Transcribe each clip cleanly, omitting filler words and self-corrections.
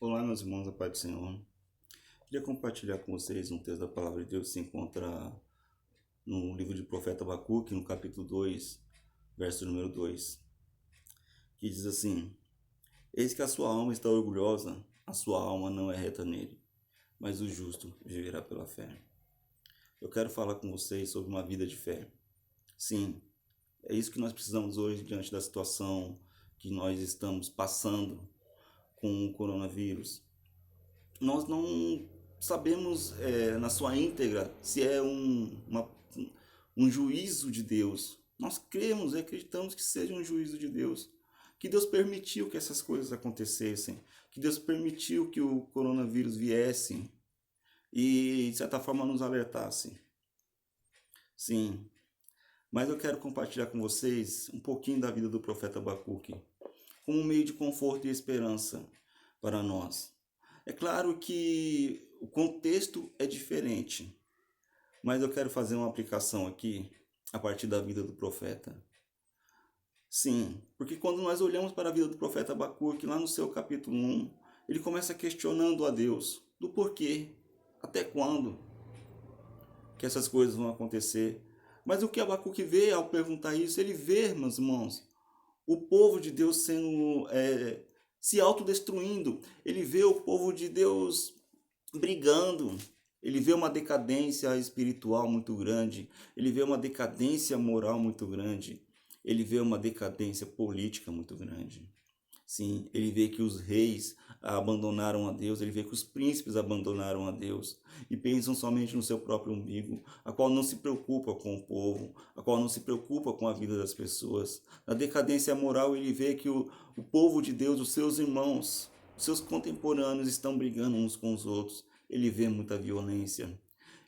Olá, meus irmãos, a paz do Senhor. Queria compartilhar com vocês um texto da palavra de Deus que se encontra no livro do profeta Abacuque, no capítulo 2, verso número 2, que diz assim: Eis que a sua alma está orgulhosa, a sua alma não é reta nele, mas o justo viverá pela fé. Eu quero falar com vocês sobre uma vida de fé. Sim, é isso que nós precisamos hoje diante da situação que nós estamos passando com o coronavírus. Nós não sabemos na sua íntegra se é um juízo de Deus. Nós cremos e acreditamos que seja um juízo de Deus. Que Deus permitiu que essas coisas acontecessem. Que Deus permitiu que o coronavírus viesse e, de certa forma, nos alertasse. Sim, mas eu quero compartilhar com vocês um pouquinho da vida do profeta Abacuque, como um meio de conforto e esperança para nós. É claro que o contexto é diferente, mas eu quero fazer uma aplicação aqui a partir da vida do profeta. Sim, porque quando nós olhamos para a vida do profeta Abacuque, lá no seu capítulo 1, ele começa questionando a Deus do porquê, até quando que essas coisas vão acontecer. Mas o que Abacuque vê ao perguntar isso, ele vê, meus irmãos, o povo de Deus sendo se autodestruindo. Ele vê o povo de Deus brigando. Ele vê uma decadência espiritual muito grande. Ele vê uma decadência moral muito grande. Ele vê uma decadência política muito grande. Sim, ele vê que os reis abandonaram a Deus, ele vê que os príncipes abandonaram a Deus e pensam somente no seu próprio umbigo, a qual não se preocupa com o povo, a qual não se preocupa com a vida das pessoas. Na decadência moral, ele vê que o povo de Deus, os seus irmãos, os seus contemporâneos estão brigando uns com os outros. Ele vê muita violência,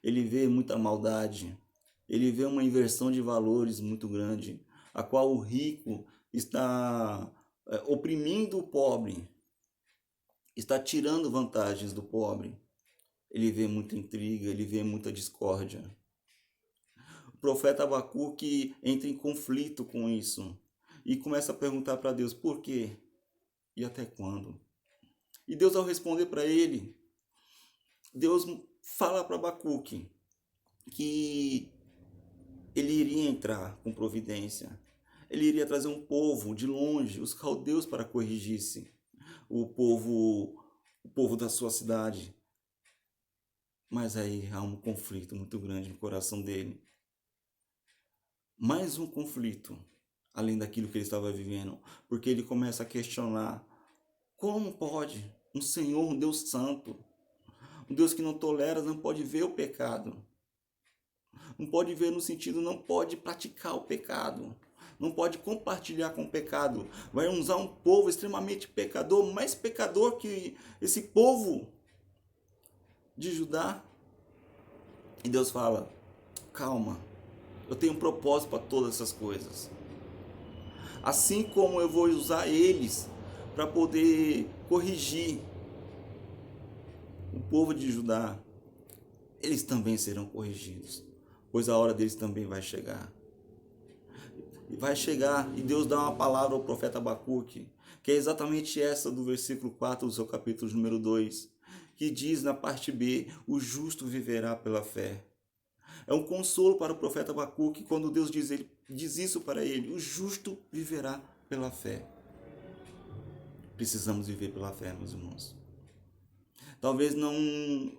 ele vê muita maldade, ele vê uma inversão de valores muito grande, a qual o rico está oprimindo o pobre, está tirando vantagens do pobre. Ele vê muita intriga, ele vê muita discórdia. O profeta Abacuque entra em conflito com isso e começa a perguntar para Deus por quê e até quando. E Deus, ao responder para ele, Deus fala para Abacuque que ele iria entrar com providência. Ele iria trazer um povo de longe, os caldeus, para corrigisse o povo da sua cidade. Mas aí há um conflito muito grande no coração dele. Mais um conflito, além daquilo que ele estava vivendo, porque ele começa a questionar: como pode um Senhor, um Deus santo, um Deus que não tolera, não pode ver o pecado? Não pode ver no sentido, não pode praticar o pecado, não pode compartilhar com o pecado. Vai usar um povo extremamente pecador, mais pecador que esse povo de Judá. E Deus fala: calma, eu tenho um propósito para todas essas coisas. Assim como eu vou usar eles para poder corrigir o povo de Judá, eles também serão corrigidos, pois a hora deles também vai chegar. Vai chegar e Deus dá uma palavra ao profeta Abacuque, que é exatamente essa do versículo 4 do seu capítulo número 2, que diz na parte B: o justo viverá pela fé. É um consolo para o profeta Abacuque quando Deus diz isso para ele: o justo viverá pela fé. Precisamos viver pela fé, meus irmãos. Talvez não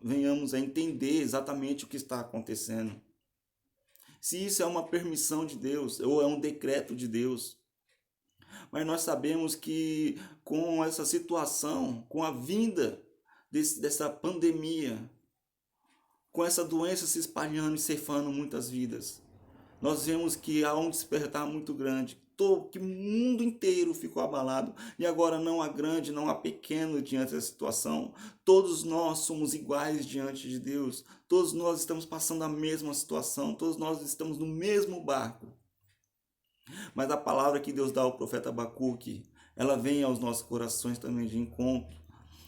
venhamos a entender exatamente o que está acontecendo, se isso é uma permissão de Deus ou é um decreto de Deus. Mas nós sabemos que com essa situação, com a vinda dessa pandemia, com essa doença se espalhando e ceifando muitas vidas, nós vemos que há um despertar muito grande, que o mundo inteiro ficou abalado, e agora não há grande, não há pequeno diante da situação, todos nós somos iguais diante de Deus, todos nós estamos passando a mesma situação, todos nós estamos no mesmo barco. Mas a palavra que Deus dá ao profeta Abacuque, ela vem aos nossos corações também de encontro,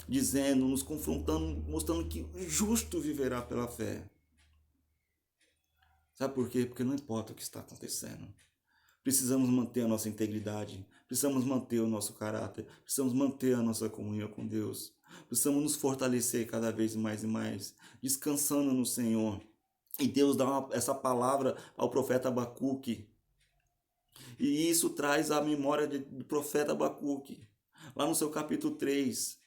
dizendo, nos confrontando, mostrando que o justo viverá pela fé. Sabe por quê? Porque não importa o que está acontecendo. Precisamos manter a nossa integridade, precisamos manter o nosso caráter, precisamos manter a nossa comunhão com Deus. Precisamos nos fortalecer cada vez mais e mais, descansando no Senhor. E Deus dá essa palavra ao profeta Abacuque. E isso traz a memória do profeta Abacuque. Lá no seu capítulo 3,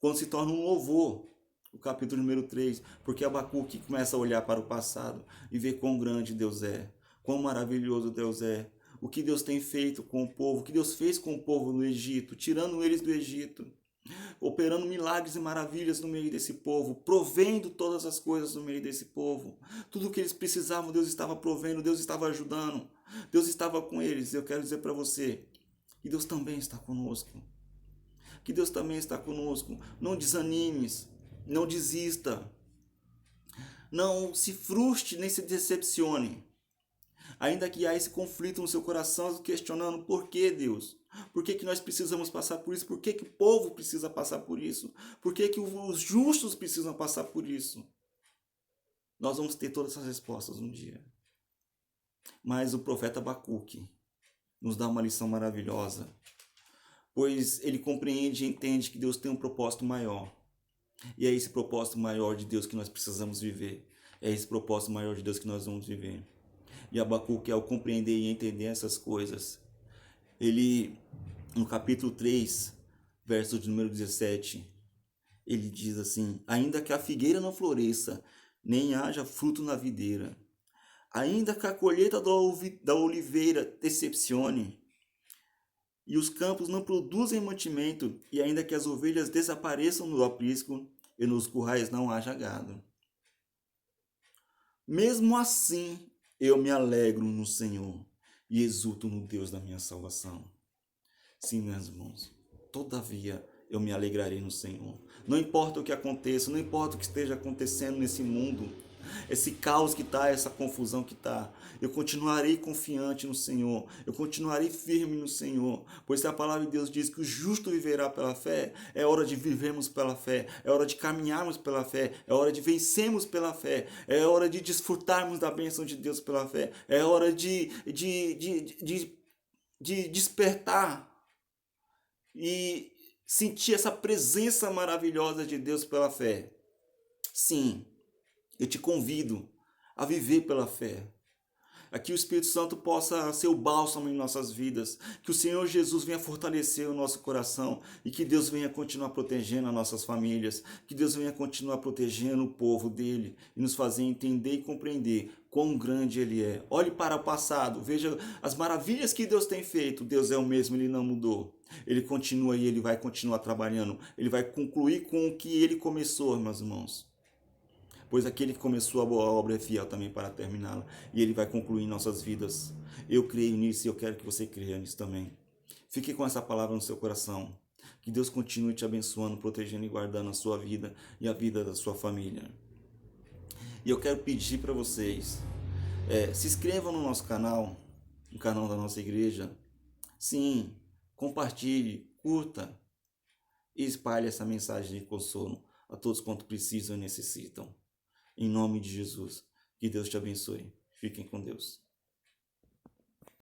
quando se torna um louvor, o capítulo número 3, porque Abacuque começa a olhar para o passado e ver quão grande Deus é, quão maravilhoso Deus é, o que Deus tem feito com o povo, o que Deus fez com o povo no Egito, tirando eles do Egito, operando milagres e maravilhas no meio desse povo, provendo todas as coisas no meio desse povo. Tudo o que eles precisavam, Deus estava provendo, Deus estava ajudando, Deus estava com eles. Eu quero dizer para você que Deus também está conosco. Que Deus também está conosco. Não desanimes, não desista, não se frustre nem se decepcione. Ainda que há esse conflito no seu coração, questionando por que Deus? Por que nós precisamos passar por isso? Por que o povo precisa passar por isso? Por que os justos precisam passar por isso? Nós vamos ter todas essas respostas um dia. Mas o profeta Abacuque nos dá uma lição maravilhosa, pois ele compreende e entende que Deus tem um propósito maior. E é esse propósito maior de Deus que nós precisamos viver. É esse propósito maior de Deus que nós vamos viver. E Abacuque, ao compreender e entender essas coisas, ele, no capítulo 3, verso de número 17, ele diz assim: ainda que a figueira não floresça, nem haja fruto na videira, ainda que a colheita da oliveira decepcione, e os campos não produzem mantimento, e ainda que as ovelhas desapareçam no aprisco, e nos currais não haja gado. Mesmo assim, eu me alegro no Senhor e exulto no Deus da minha salvação. Sim, meus irmãos, todavia eu me alegrarei no Senhor. Não importa o que aconteça, não importa o que esteja acontecendo nesse mundo, esse caos que está, essa confusão que está, eu continuarei confiante no Senhor, eu continuarei firme no Senhor, pois se a palavra de Deus diz que o justo viverá pela fé, é hora de vivermos pela fé, é hora de caminharmos pela fé, é hora de vencermos pela fé, é hora de desfrutarmos da bênção de Deus pela fé, é hora de despertar e sentir essa presença maravilhosa de Deus pela fé. Sim, eu te convido a viver pela fé. Que o Espírito Santo possa ser o bálsamo em nossas vidas. Que o Senhor Jesus venha fortalecer o nosso coração. E que Deus venha continuar protegendo as nossas famílias. Que Deus venha continuar protegendo o povo dele. E nos fazer entender e compreender quão grande ele é. Olhe para o passado. Veja as maravilhas que Deus tem feito. Deus é o mesmo, ele não mudou. Ele continua e ele vai continuar trabalhando. Ele vai concluir com o que ele começou, meus irmãos. Pois aquele que começou a boa obra é fiel também para terminá-la. E ele vai concluir em nossas vidas. Eu creio nisso e eu quero que você creia nisso também. Fique com essa palavra no seu coração. Que Deus continue te abençoando, protegendo e guardando a sua vida e a vida da sua família. E eu quero pedir para vocês, se inscrevam no nosso canal, no canal da nossa igreja. Sim, compartilhe, curta e espalhe essa mensagem de consolo a todos quanto precisam e necessitam. Em nome de Jesus, que Deus te abençoe. Fiquem com Deus.